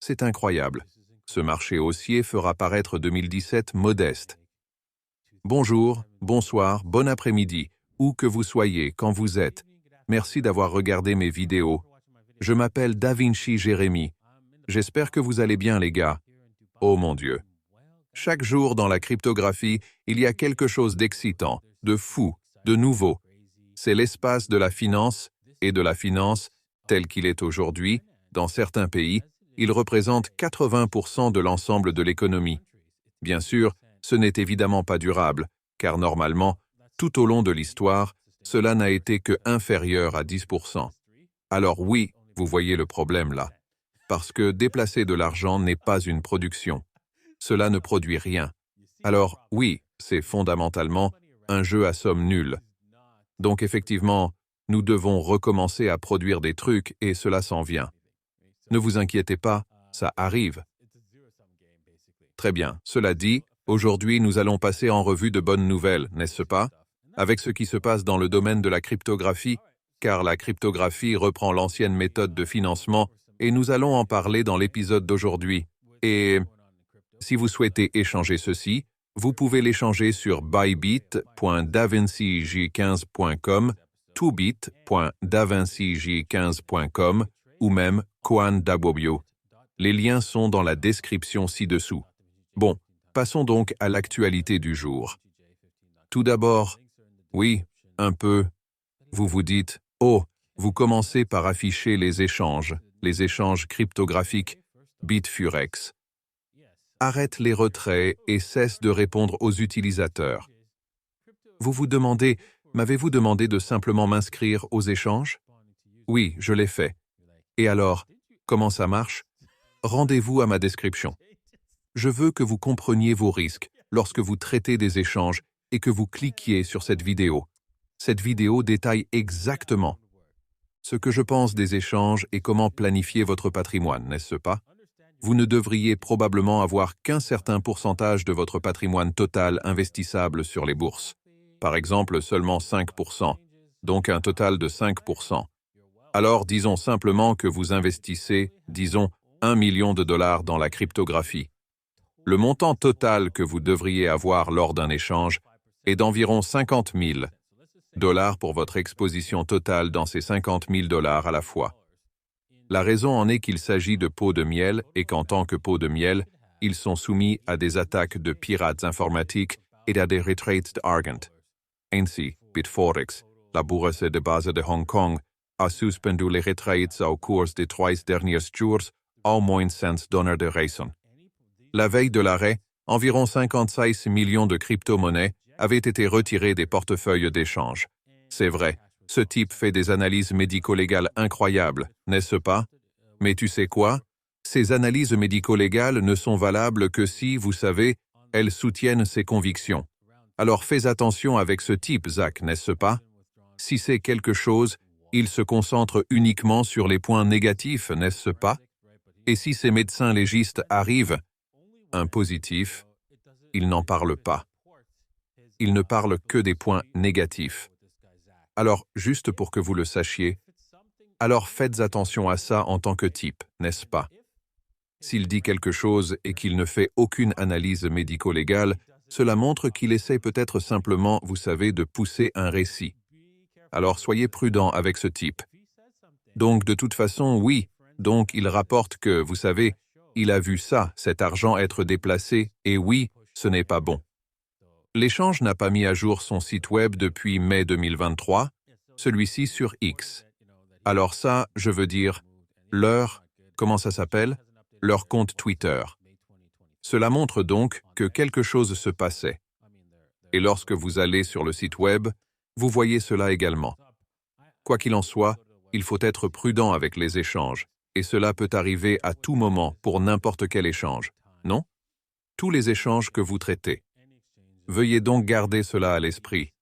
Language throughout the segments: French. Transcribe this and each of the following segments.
C'est incroyable. Ce marché haussier fera paraître 2017 modeste. Bonjour, bonsoir, bon après-midi, où que vous soyez, quand vous êtes. Merci d'avoir regardé mes vidéos. Je m'appelle Da Vinci Jérémy. J'espère que vous allez bien, les gars. Oh mon Dieu. Chaque jour dans la cryptographie, il y a quelque chose d'excitant, de fou, de nouveau. C'est l'espace de la finance, et de la finance, tel qu'il est aujourd'hui, dans certains pays, il représente 80% de l'ensemble de l'économie. Bien sûr, ce n'est évidemment pas durable, car normalement, tout au long de l'histoire, cela n'a été que inférieur à 10%. Alors oui, vous voyez le problème là. Parce que déplacer de l'argent n'est pas une production. Cela ne produit rien. Alors oui, c'est fondamentalement un jeu à somme nulle. Donc effectivement, nous devons recommencer à produire des trucs et cela s'en vient. Ne vous inquiétez pas, ça arrive. Très bien, cela dit, aujourd'hui nous allons passer en revue de bonnes nouvelles, n'est-ce pas? Avec ce qui se passe dans le domaine de la cryptographie, car la cryptographie reprend l'ancienne méthode de financement et nous allons en parler dans l'épisode d'aujourd'hui. Et si vous souhaitez échanger ceci, vous pouvez l'échanger sur bybit.davincij15.com, toobit.davincij15.com ou même Coindabobio. Les liens sont dans la description ci-dessous. Bon, passons donc à l'actualité du jour. Tout d'abord, oui, un peu, vous vous dites, oh, vous commencez par afficher les échanges cryptographiques Bitfurex. Arrête les retraits et cesse de répondre aux utilisateurs. Vous vous demandez, m'avez-vous demandé de simplement m'inscrire aux échanges? Oui, je l'ai fait. Et alors, comment ça marche? Rendez-vous à ma description. Je veux que vous compreniez vos risques lorsque vous traitez des échanges et que vous cliquiez sur cette vidéo. Cette vidéo détaille exactement ce que je pense des échanges et comment planifier votre patrimoine, n'est-ce pas? Vous ne devriez probablement avoir qu'un certain pourcentage de votre patrimoine total investissable sur les bourses. Par exemple, seulement 5%, donc un total de 5%. Alors disons simplement que vous investissez, disons, 1 million de dollars dans la cryptographie. Le montant total que vous devriez avoir lors d'un échange est d'environ 50 000 dollars pour votre exposition totale dans ces 50 000 dollars à la fois. La raison en est qu'il s'agit de pots de miel et qu'en tant que pots de miel, ils sont soumis à des attaques de pirates informatiques et à des retraits d'argent. Ainsi, Bitforex, la bourse de base de Hong Kong, a suspendu les retraits au cours des 3 derniers jours, au moins sans donner de raison. La veille de l'arrêt, environ 56 millions de crypto-monnaies avaient été retirées des portefeuilles d'échange. C'est vrai, ce type fait des analyses médico-légales incroyables, n'est-ce pas? Mais tu sais quoi? Ces analyses médico-légales ne sont valables que si, vous savez, elles soutiennent ses convictions. Alors fais attention avec ce type, Zach, n'est-ce pas? Si c'est quelque chose, il se concentre uniquement sur les points négatifs, n'est-ce pas? Et si ces médecins légistes arrivent, un positif, ils n'en parlent pas. Ils ne parlent que des points négatifs. Alors, juste pour que vous le sachiez, alors faites attention à ça en tant que type, n'est-ce pas? S'il dit quelque chose et qu'il ne fait aucune analyse médico-légale, cela montre qu'il essaie peut-être simplement, vous savez, de pousser un récit. Alors soyez prudent avec ce type. Donc de toute façon, oui, donc il rapporte que, vous savez, il a vu ça, cet argent être déplacé, et oui, ce n'est pas bon. L'échange n'a pas mis à jour son site web depuis mai 2023, celui-ci sur X. Alors ça, je veux dire, comment ça s'appelle? Leur compte Twitter. Cela montre donc que quelque chose se passait. Et lorsque vous allez sur le site web, vous voyez cela également. Quoi qu'il en soit, il faut être prudent avec les échanges, et cela peut arriver à tout moment pour n'importe quel échange, non? Tous les échanges que vous traitez. Veuillez donc garder cela à l'esprit.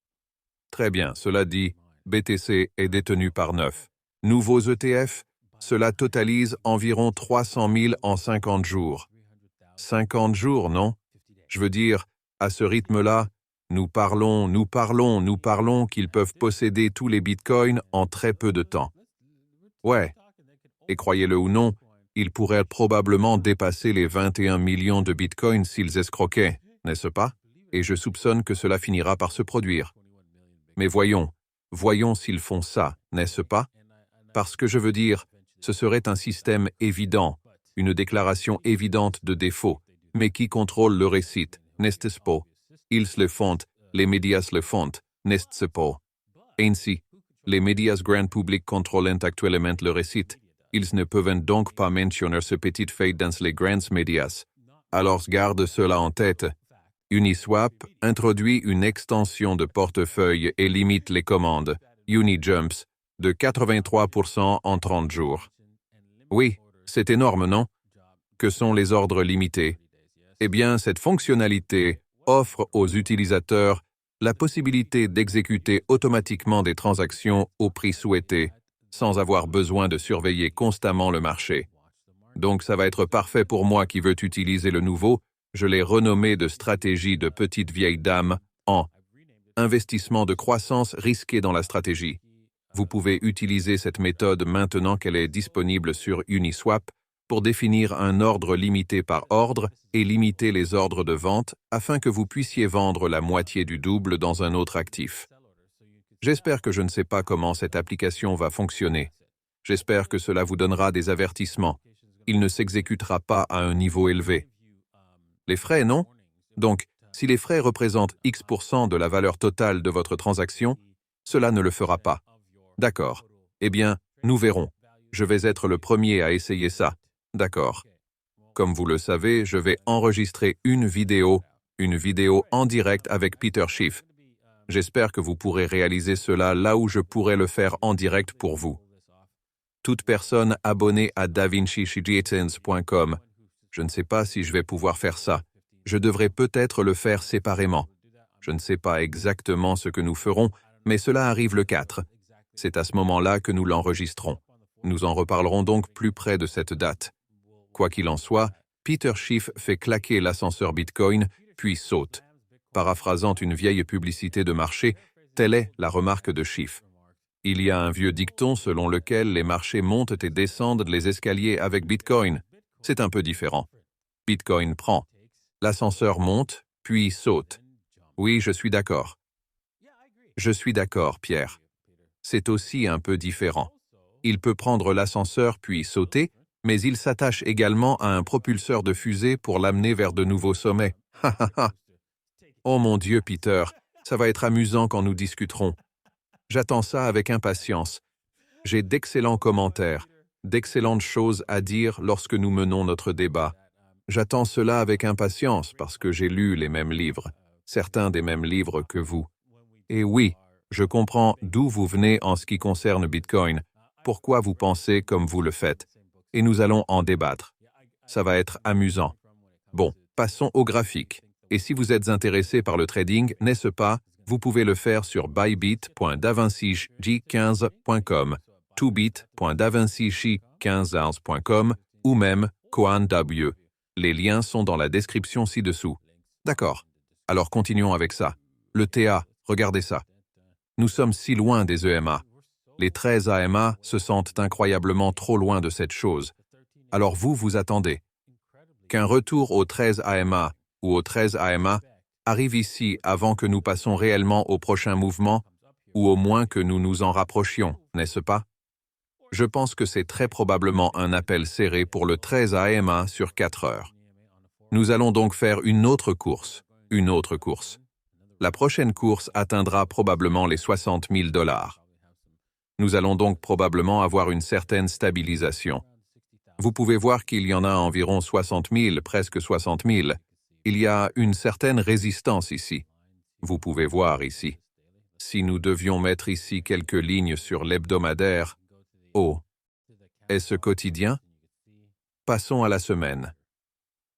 Très bien, cela dit, BTC est détenu par 9 nouveaux ETF, cela totalise environ 300 000 en 50 jours. 50 jours, non? Je veux dire, à ce rythme-là, nous parlons qu'ils peuvent posséder tous les bitcoins en très peu de temps. Ouais, et croyez-le ou non, Ils pourraient probablement dépasser les 21 millions de bitcoins s'ils escroquaient, n'est-ce pas? Et je soupçonne que cela finira par se produire. Mais voyons s'ils font ça, n'est-ce pas? Parce que je veux dire, ce serait un système évident, une déclaration évidente de défaut, mais qui contrôle le récit, n'est-ce pas? Ils le font, les médias le font, n'est-ce pas? Ainsi, les médias grand public contrôlent actuellement le récit. Ils ne peuvent donc pas mentionner ce petit fait dans les grands médias. Alors garde cela en tête. Uniswap introduit une extension de portefeuille et limite les commandes, Unijumps, de 83% en 30 jours. Oui, c'est énorme, non? Que sont les ordres limités? Eh bien, cette fonctionnalité offre aux utilisateurs la possibilité d'exécuter automatiquement des transactions au prix souhaité, sans avoir besoin de surveiller constamment le marché. Donc ça va être parfait pour moi qui veux utiliser le nouveau, je l'ai renommé de stratégie de petite vieille dame en investissement de croissance risqué dans la stratégie. Vous pouvez utiliser cette méthode maintenant qu'elle est disponible sur Uniswap pour définir un ordre limité par ordre et limiter les ordres de vente afin que vous puissiez vendre la moitié du double dans un autre actif. J'espère que je ne sais pas comment cette application va fonctionner. J'espère que cela vous donnera des avertissements. Il ne s'exécutera pas à un niveau élevé. Les frais, non? Donc, si les frais représentent X% de la valeur totale de votre transaction, cela ne le fera pas. D'accord. Eh bien, nous verrons. Je vais être le premier à essayer ça. D'accord. Comme vous le savez, je vais enregistrer une vidéo en direct avec Peter Schiff. J'espère que vous pourrez réaliser cela là où je pourrai le faire en direct pour vous. Toute personne abonnée à davincichijitens.com. Je ne sais pas si je vais pouvoir faire ça. Je devrais peut-être le faire séparément. Je ne sais pas exactement ce que nous ferons, mais cela arrive le 4. C'est à ce moment-là que nous l'enregistrons. Nous en reparlerons donc plus près de cette date. Quoi qu'il en soit, Peter Schiff fait claquer l'ascenseur Bitcoin, puis saute. Paraphrasant une vieille publicité de marché, telle est la remarque de Schiff. Il y a un vieux dicton selon lequel les marchés montent et descendent les escaliers avec Bitcoin. C'est un peu différent. Bitcoin prend. L'ascenseur monte, puis saute. Oui, je suis d'accord. Je suis d'accord, Pierre. C'est aussi un peu différent. Il peut prendre l'ascenseur puis sauter, mais il s'attache également à un propulseur de fusée pour l'amener vers de nouveaux sommets. Oh mon Dieu, Peter, ça va être amusant quand nous discuterons. J'attends ça avec impatience. J'ai d'excellents commentaires, d'excellentes choses à dire lorsque nous menons notre débat. J'attends cela avec impatience parce que j'ai lu les mêmes livres, certains des mêmes livres que vous. Et oui, je comprends d'où vous venez en ce qui concerne Bitcoin, pourquoi vous pensez comme vous le faites, et nous allons en débattre. Ça va être amusant. Bon, passons au graphique. Et si vous êtes intéressé par le trading, n'est-ce pas, vous pouvez le faire sur bybit.davincichi15.com, tobit.davincichi15.com ou même Coinw. Les liens sont dans la description ci-dessous. D'accord. Alors continuons avec ça. Le TA, regardez ça. Nous sommes si loin des EMA. Les 13 AMA se sentent incroyablement trop loin de cette chose. Alors vous attendez. Qu'un retour aux 13 AMA ou aux 13 AMA arrive ici avant que nous passions réellement au prochain mouvement, ou au moins que nous nous en rapprochions, n'est-ce pas? Je pense que c'est très probablement un appel serré pour le 13 AMA sur 4 heures. Nous allons donc faire une autre course. La prochaine course atteindra probablement les 60 000 $. Nous allons donc probablement avoir une certaine stabilisation. Vous pouvez voir qu'il y en a environ 60 000, presque 60 000. Il y a une certaine résistance ici. Vous pouvez voir ici. Si nous devions mettre ici quelques lignes sur l'hebdomadaire, oh, est-ce quotidien? Passons à la semaine.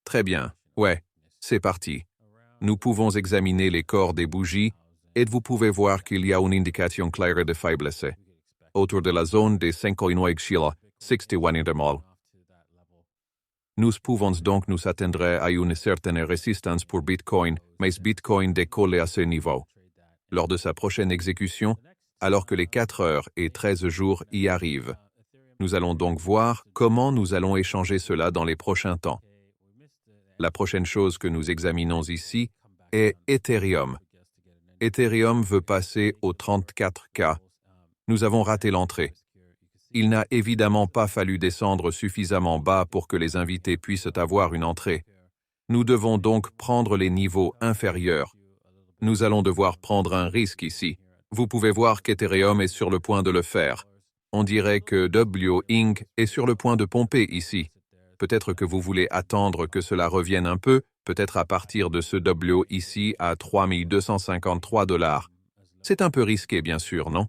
Très bien, ouais, c'est parti. Nous pouvons examiner les corps des bougies et vous pouvez voir qu'il y a une indication claire de faiblesse autour de la zone des 5,61 intervalle. Nous pouvons donc nous attendre à une certaine résistance pour Bitcoin, mais Bitcoin décolle à ce niveau. Lors de sa prochaine exécution, alors que les 4 heures et 13 jours y arrivent. Nous allons donc voir comment nous allons échanger cela dans les prochains temps. La prochaine chose que nous examinons ici est Ethereum. Ethereum veut passer au 34K. Nous avons raté l'entrée. Il n'a évidemment pas fallu descendre suffisamment bas pour que les invités puissent avoir une entrée. Nous devons donc prendre les niveaux inférieurs. Nous allons devoir prendre un risque ici. Vous pouvez voir qu'Ethereum est sur le point de le faire. On dirait que W Inc. est sur le point de pomper ici. Peut-être que vous voulez attendre que cela revienne un peu, peut-être à partir de ce W ici à 3253 $. C'est un peu risqué, bien sûr, non?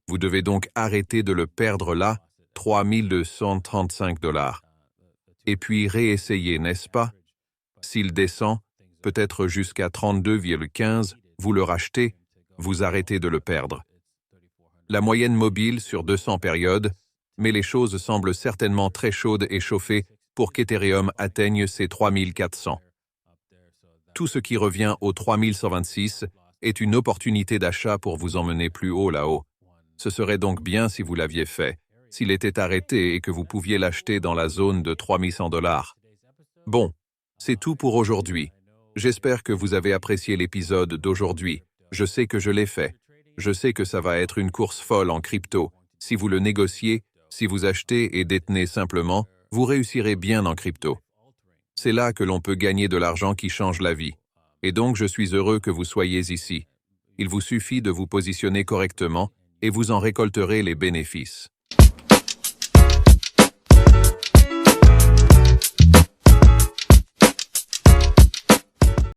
Vous devez donc arrêter de le perdre là, 3235 $. Et puis réessayer, n'est-ce pas? S'il descend, peut-être jusqu'à 32,15, vous le rachetez, vous arrêtez de le perdre. La moyenne mobile sur 200 périodes, mais les choses semblent certainement très chaudes et chauffées pour qu'Ethereum atteigne ses 3400. Tout ce qui revient aux 3126 est une opportunité d'achat pour vous emmener plus haut là-haut. Ce serait donc bien si vous l'aviez fait, s'il était arrêté et que vous pouviez l'acheter dans la zone de 3100 $. Bon, c'est tout pour aujourd'hui. J'espère que vous avez apprécié l'épisode d'aujourd'hui. Je sais que je l'ai fait. Je sais que ça va être une course folle en crypto. Si vous le négociez, si vous achetez et détenez simplement, vous réussirez bien en crypto. C'est là que l'on peut gagner de l'argent qui change la vie. Et donc je suis heureux que vous soyez ici. Il vous suffit de vous positionner correctement et vous en récolterez les bénéfices.